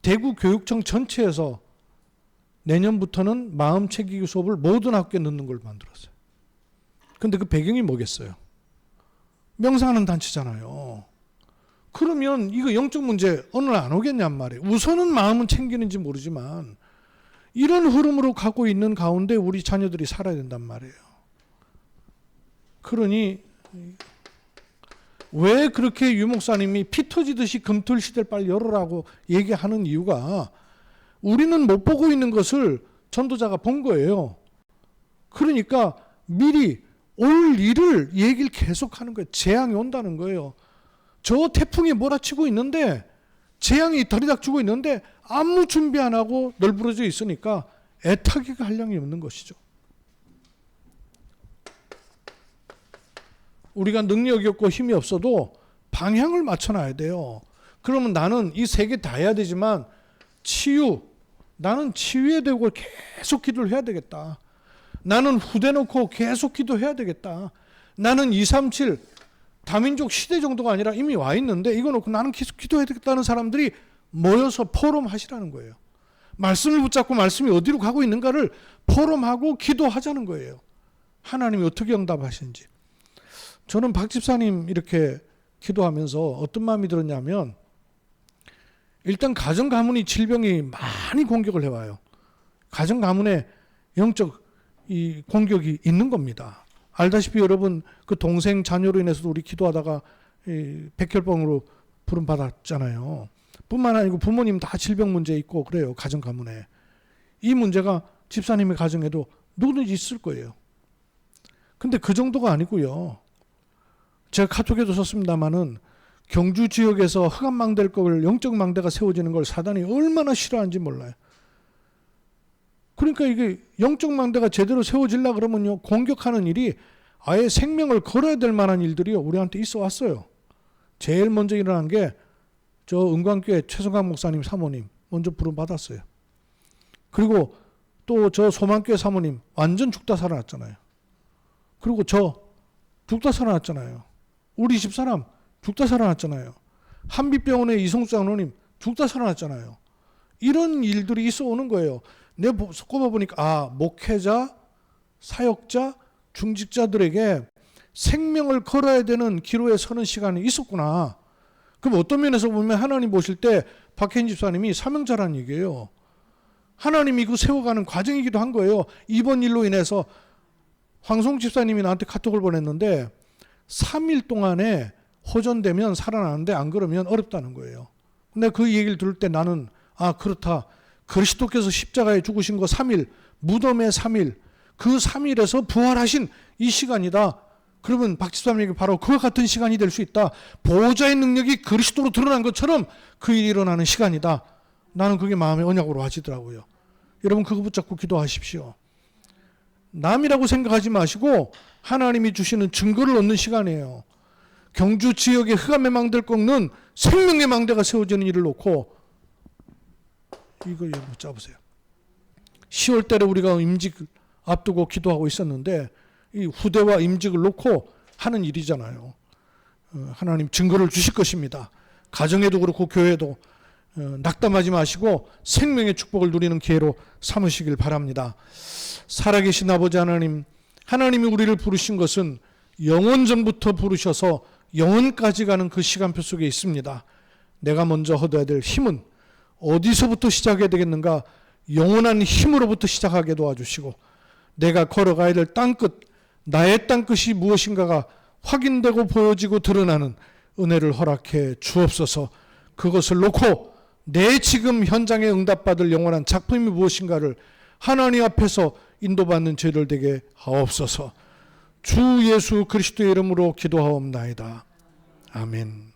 대구 교육청 전체에서 내년부터는 마음 챙기기 수업을 모든 학교에 넣는 걸 만들었어요. 근데 그 배경이 뭐겠어요? 명상하는 단체잖아요. 그러면 이거 영적 문제 어느 날 안 오겠냔 말이에요. 우선은 마음은 챙기는지 모르지만 이런 흐름으로 가고 있는 가운데 우리 자녀들이 살아야 된단 말이에요. 그러니 왜 그렇게 유 목사님이 피 터지듯이 금토일 시대를 빨리 열어라고 얘기하는 이유가 우리는 못 보고 있는 것을 전도자가 본 거예요. 그러니까 미리 올 일을 얘기를 계속하는 거예요. 재앙이 온다는 거예요. 저 태풍이 몰아치고 있는데 재앙이 들이닥치고 있는데 아무 준비 안 하고 널브러져 있으니까 애타게가 한량이 없는 것이죠. 우리가 능력이 없고 힘이 없어도 방향을 맞춰놔야 돼요. 그러면 나는 이 세 개 다 해야 되지만 나는 치유해야 되고 계속 기도를 해야 되겠다. 나는 후대 놓고 계속 기도해야 되겠다. 나는 237 다민족 시대 정도가 아니라 이미 와 있는데 이거 놓고 나는 계속 기도해야 되겠다는 사람들이 모여서 포럼하시라는 거예요. 말씀을 붙잡고 말씀이 어디로 가고 있는가를 포럼하고 기도하자는 거예요. 하나님이 어떻게 응답하시는지. 저는 박 집사님 이렇게 기도하면서 어떤 마음이 들었냐면 일단 가정 가문이 질병이 많이 공격을 해와요. 가정 가문에 영적 이 공격이 있는 겁니다. 알다시피 여러분 그 동생 자녀로 인해서도 우리 기도하다가 백혈병으로 부름 받았잖아요. 뿐만 아니고 부모님 다 질병 문제 있고 그래요. 가정 가문에. 이 문제가 집사님의 가정에도 누구든지 있을 거예요. 근데 그 정도가 아니고요. 제가 카톡에도 썼습니다마는 경주 지역에서 흑암망대일 걸 영적 망대가 세워지는 걸 사단이 얼마나 싫어하는지 몰라요. 그러니까 이게 영적 망대가 제대로 세워지려고 그러면요. 공격하는 일이 아예 생명을 걸어야 될 만한 일들이 우리한테 있어 왔어요. 제일 먼저 일어난 게 저 은광교회 최성강 목사님 사모님 먼저 부름 받았어요. 그리고 또 저 소망교회 사모님 완전 죽다 살아났잖아요. 그리고 저 죽다 살아났잖아요. 우리 집사람 죽다 살아났잖아요. 한빛병원의 이성수 장로님 죽다 살아났잖아요. 이런 일들이 있어 오는 거예요. 내가 꼽아보니까 목회자, 사역자, 중직자들에게 생명을 걸어야 되는 기로에 서는 시간이 있었구나. 그럼 어떤 면에서 보면 하나님 보실 때 박혜인 집사님이 사명자라는 얘기예요. 하나님이 그 세워가는 과정이기도 한 거예요. 이번 일로 인해서 황송 집사님이 나한테 카톡을 보냈는데 3일 동안에 호전되면 살아나는데 안 그러면 어렵다는 거예요. 근데 그 얘기를 들을 때 나는 그렇다. 그리스도께서 십자가에 죽으신 거 3일, 무덤의 3일, 그 3일에서 부활하신 이 시간이다. 그러면 박 집사님에게 바로 그와 같은 시간이 될 수 있다. 보호자의 능력이 그리스도로 드러난 것처럼 그 일이 일어나는 시간이다. 나는 그게 마음의 언약으로 와지더라고요. 여러분 그거 붙잡고 기도하십시오. 남이라고 생각하지 마시고 하나님이 주시는 증거를 얻는 시간이에요. 경주 지역의 흑암의 망대를 꺾는 생명의 망대가 세워지는 일을 놓고 이거 여러분 잡으세요. 10월 달에 우리가 임직 앞두고 기도하고 있었는데 이 후대와 임직을 놓고 하는 일이잖아요. 하나님 증거를 주실 것입니다. 가정에도 그렇고 교회도 낙담하지 마시고 생명의 축복을 누리는 기회로 삼으시길 바랍니다. 살아계신 아버지 하나님, 하나님이 우리를 부르신 것은 영원 전부터 부르셔서 영원까지 가는 그 시간표 속에 있습니다. 내가 먼저 얻어야 될 힘은 어디서부터 시작해야 되겠는가? 영원한 힘으로부터 시작하게 도와주시고 내가 걸어가야 될 땅끝, 나의 땅끝이 무엇인가가 확인되고 보여지고 드러나는 은혜를 허락해 주옵소서. 그것을 놓고 내 지금 현장에 응답받을 영원한 작품이 무엇인가를 하나님 앞에서 인도받는 죄를 되게 하옵소서. 주 예수 그리스도의 이름으로 기도하옵나이다. 아멘.